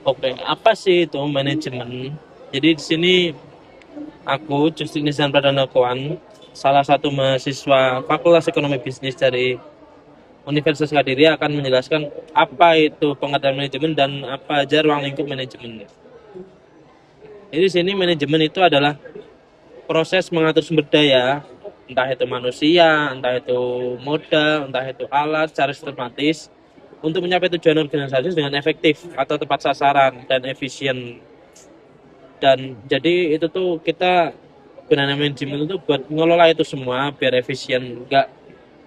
Oke, apa sih itu manajemen? Jadi di sini aku Justin Nisan Pradana Koan, salah satu mahasiswa Fakultas Ekonomi Bisnis dari Universitas Kadiri akan menjelaskan apa itu pengertian manajemen dan apa aja ruang lingkup manajemen. Jadi di sini manajemen itu adalah proses mengatur sumber daya, entah itu manusia, entah itu modal, entah itu alat secara sistematis untuk mencapai tujuan organisasi dengan efektif atau tepat sasaran dan efisien. Dan jadi itu tuh kita gunanya manajemen itu buat ngelola itu semua biar efisien, enggak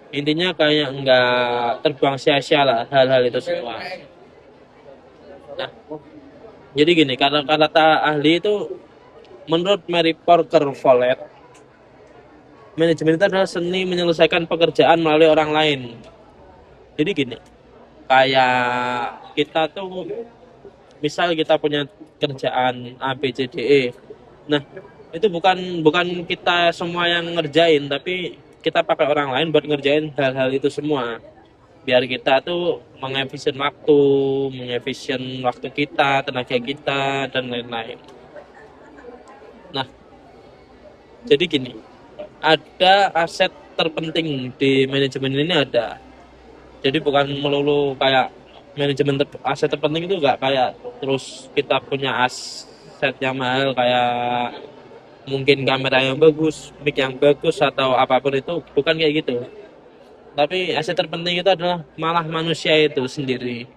intinya kayak enggak terbuang sia-sia lah hal-hal itu semua. Nah, jadi gini, karena kata ahli itu menurut Mary Parker Follett, manajemen itu adalah seni menyelesaikan pekerjaan melalui orang lain. Jadi gini, kayak kita tuh misal kita punya kerjaan A B C D E. Nah, itu bukan bukan kita semua yang ngerjain, tapi kita pakai orang lain buat ngerjain hal-hal itu semua. Biar kita tuh mengefisien waktu kita, tenaga kita dan lain-lain. Nah, jadi gini, ada aset terpenting di manajemen ini ada. Jadi bukan melulu kayak aset terpenting itu enggak kayak terus kita punya aset yang mahal kayak mungkin kamera yang bagus, mic yang bagus atau apapun itu bukan kayak gitu. Tapi aset terpenting itu adalah malah manusia itu sendiri.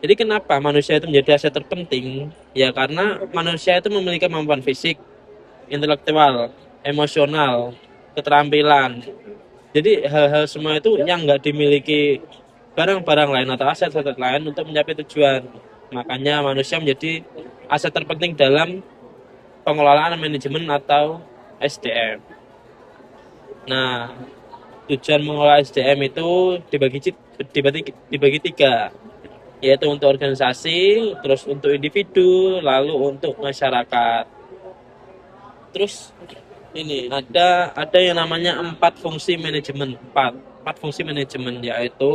Jadi kenapa manusia itu menjadi aset terpenting? Ya karena manusia itu memiliki kemampuan fisik, intelektual, emosional, keterampilan. Jadi hal-hal semua itu yang nggak dimiliki barang-barang lain atau aset-aset lain untuk mencapai tujuan. Makanya manusia menjadi aset terpenting dalam pengelolaan manajemen atau SDM. Nah, tujuan mengelola SDM itu dibagi tiga, yaitu untuk organisasi, terus untuk individu, lalu untuk masyarakat. Terus ini ada yang namanya empat fungsi manajemen yaitu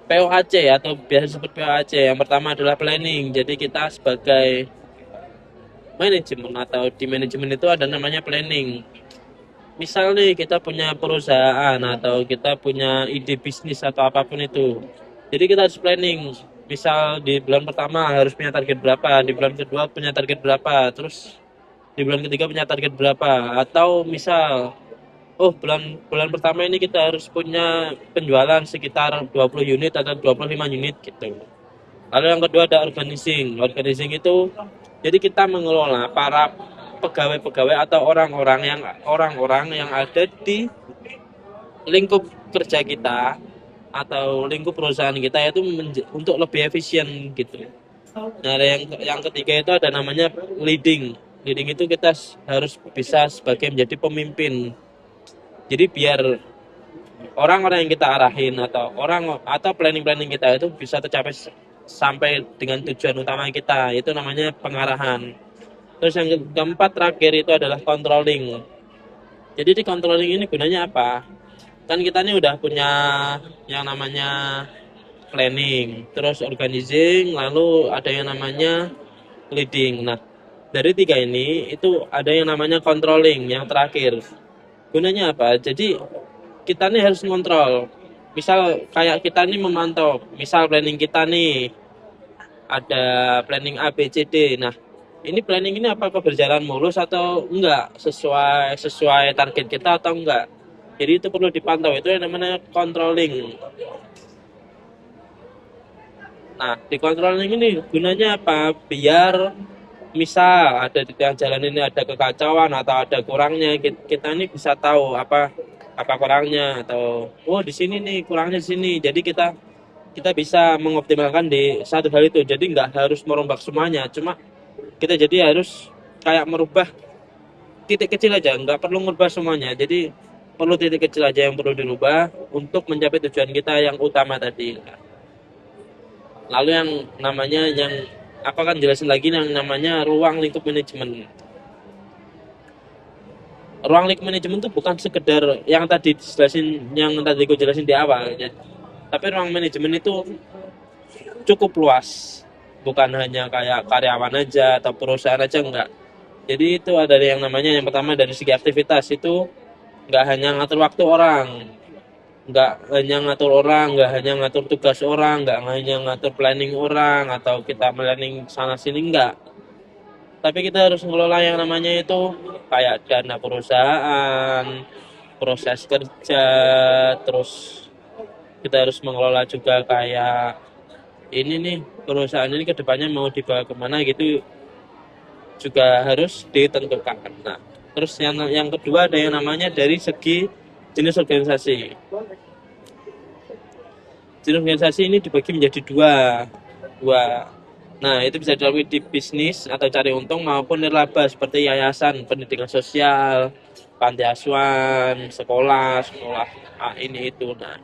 POHC atau biasa disebut POHC. Yang pertama adalah planning. Jadi kita sebagai manajemen atau di manajemen itu ada namanya planning. Misal nih kita punya perusahaan atau kita punya ide bisnis atau apapun itu. Jadi kita harus planning. Misal di bulan pertama harus punya target berapa, di bulan kedua punya target berapa, terus di bulan ketiga punya target berapa. Atau misal, oh bulan bulan pertama ini kita harus punya penjualan sekitar 20 unit atau 25 unit gitu. Lalu yang kedua ada organizing. Organizing itu jadi kita mengelola para pegawai-pegawai atau orang-orang yang ada di lingkup kerja kita atau lingkup perusahaan kita itu untuk lebih efisien gitu. Nah, ada yang ketiga itu ada namanya leading. Leading itu kita harus bisa sebagai menjadi pemimpin. Jadi biar orang-orang yang kita arahin atau planning-planning kita itu bisa tercapai sampai dengan tujuan utama kita, itu namanya pengarahan. Terus yang keempat terakhir itu adalah controlling. Jadi di controlling ini gunanya apa? Kan kita ini udah punya yang namanya planning, terus organizing, lalu ada yang namanya leading. Nah, dari tiga ini itu ada yang namanya controlling yang terakhir. Gunanya apa? Jadi kita nih harus ngontrol. Misal kayak kita nih memantau, misal planning kita nih ada planning A B C D. Nah, ini planning ini apakah berjalan mulus atau enggak sesuai target kita atau enggak. Jadi itu perlu dipantau, itu yang namanya controlling. Nah, di controlling ini gunanya apa? Biar misal ada di tengah jalan ini ada kekacauan atau ada kurangnya, kita ini bisa tahu apa kurangnya atau oh di sini nih kurangnya di sini. Jadi kita kita bisa mengoptimalkan di satu hal itu. Jadi nggak harus merombak semuanya, cuma kita jadi harus kayak merubah titik kecil aja, nggak perlu merubah semuanya. Jadi perlu titik kecil aja yang perlu dirubah untuk mencapai tujuan kita yang utama tadi. Lalu yang aku akan jelasin lagi yang namanya ruang lingkup manajemen. Ruang lingkup manajemen itu bukan sekedar yang tadi aku jelasin di awal ya. Tapi ruang manajemen itu cukup luas, bukan hanya kayak karyawan aja atau perusahaan aja, enggak. Jadi itu ada yang namanya, yang pertama dari segi aktivitas itu nggak hanya ngatur waktu orang, nggak hanya ngatur tugas orang, nggak hanya ngatur planning orang atau kita planning sana sini, enggak. Tapi kita harus ngelola yang namanya itu kayak dana perusahaan, proses kerja, terus kita harus mengelola juga kayak ini nih, perusahaan ini kedepannya mau dibawa kemana gitu juga harus ditentukan. Nah, terus yang kedua ada yang namanya dari segi jenis organisasi. Jenis organisasi ini dibagi menjadi dua. Nah, itu bisa dilalui di bisnis atau cari untung maupun nirlaba seperti yayasan pendidikan sosial, panti asuhan, sekolah ini itu. Nah,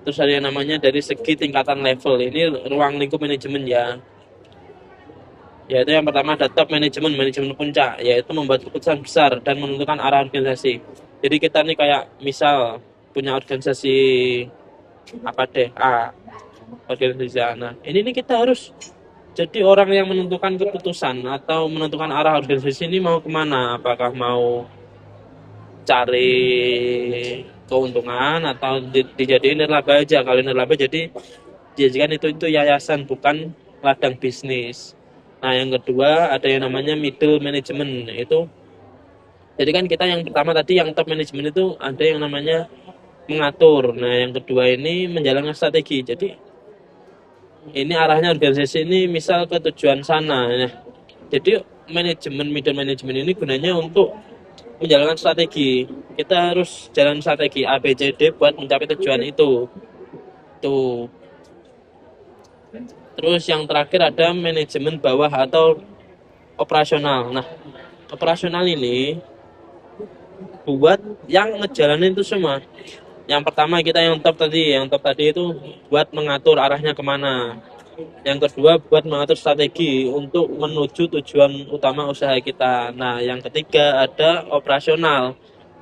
terus ada yang namanya dari segi tingkatan level. Ini ruang lingkup manajemen ya. Yaitu yang pertama ada top manajemen, manajemen puncak, yaitu membuat keputusan besar dan menentukan arah organisasi. Jadi kita nih kayak misal punya organisasi apa deh, organisasi A. Nah, ini nih kita harus jadi orang yang menentukan keputusan atau menentukan arah organisasi ini mau kemana. Apakah mau cari keuntungan atau dijadiin nirlaba aja. Kalau nirlaba jadi dijadikan itu yayasan, bukan ladang bisnis. Nah, yang kedua ada yang namanya middle management. Itu jadi kan kita yang pertama tadi yang top management itu ada yang namanya mengatur. Nah, yang kedua ini menjalankan strategi. Jadi ini arahnya organisasi ini misal ke tujuan sana. Nah, jadi middle management ini gunanya untuk menjalankan strategi. Kita harus jalan strategi A, B, C, D buat mencapai tujuan itu. Tuh. Terus yang terakhir ada manajemen bawah atau operasional. Nah, operasional ini buat yang ngejalanin itu semua. Yang pertama kita yang top tadi itu buat mengatur arahnya kemana. Yang kedua buat mengatur strategi untuk menuju tujuan utama usaha kita. Nah, yang ketiga ada operasional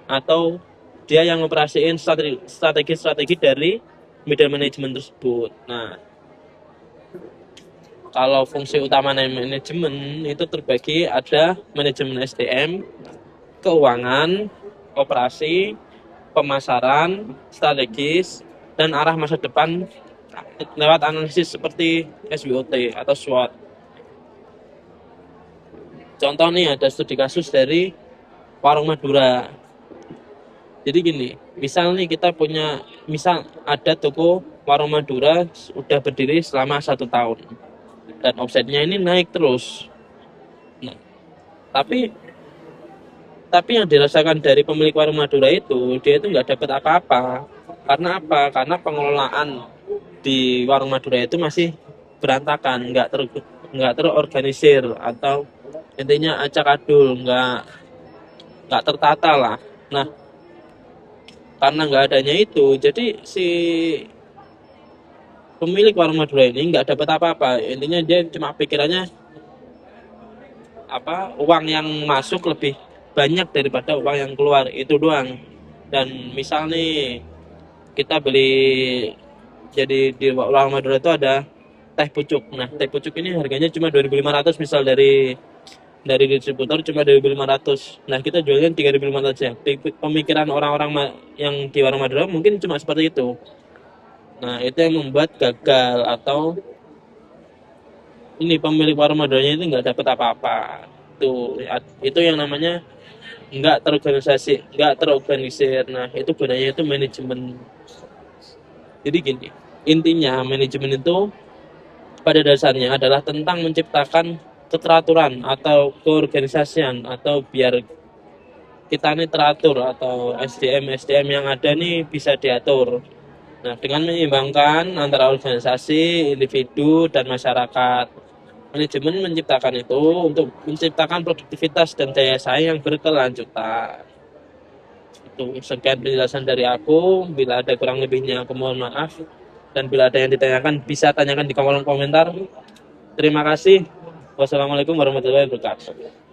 atau dia yang operasiin strategi dari middle management tersebut. Nah, kalau fungsi utama manajemen itu terbagi ada manajemen SDM, keuangan, operasi, pemasaran, strategis, dan arah masa depan lewat analisis seperti SWOT atau SWOT. Contoh nih ada studi kasus dari Warung Madura. Jadi gini, misal ada toko Warung Madura sudah berdiri selama 1 tahun dan omsetnya ini naik terus. Nah, tapi yang dirasakan dari pemilik Warung Madura itu, dia itu nggak dapat apa-apa. Karena apa? Karena pengelolaan di Warung Madura itu masih berantakan, nggak terorganisir, atau intinya acak adul, nggak tertata lah. Nah, karena nggak adanya itu, jadi si pemilik Warung Madura ini nggak dapat apa-apa. Intinya dia cuma pikirannya uang yang masuk lebih banyak daripada uang yang keluar, itu doang. Dan misal nih kita beli, jadi di Warung Madura itu ada teh pucuk. Nah, teh pucuk ini harganya cuma 2.500, misal dari distributor cuma 2.500. Nah, kita jualnya 3.500 ya. Pemikiran orang-orang yang di Warung Madura mungkin cuma seperti itu. Nah, itu yang membuat gagal, atau ini pemilik Warung Maduranya itu nggak dapat apa-apa. Itu yang namanya nggak terorganisir. Nah, itu gunanya itu manajemen. Jadi gini, intinya manajemen itu pada dasarnya adalah tentang menciptakan keteraturan atau keorganisasian, atau biar kita ini teratur, atau SDM yang ada nih bisa diatur. Nah, dengan menyeimbangkan antara organisasi, individu, dan masyarakat. Manajemen menciptakan itu untuk menciptakan produktivitas dan daya saing yang berkelanjutan. Itu sekian penjelasan dari aku. Bila ada kurang lebihnya aku mohon maaf. Dan bila ada yang ditanyakan bisa tanyakan di kolom komentar. Terima kasih. Wassalamualaikum warahmatullahi wabarakatuh.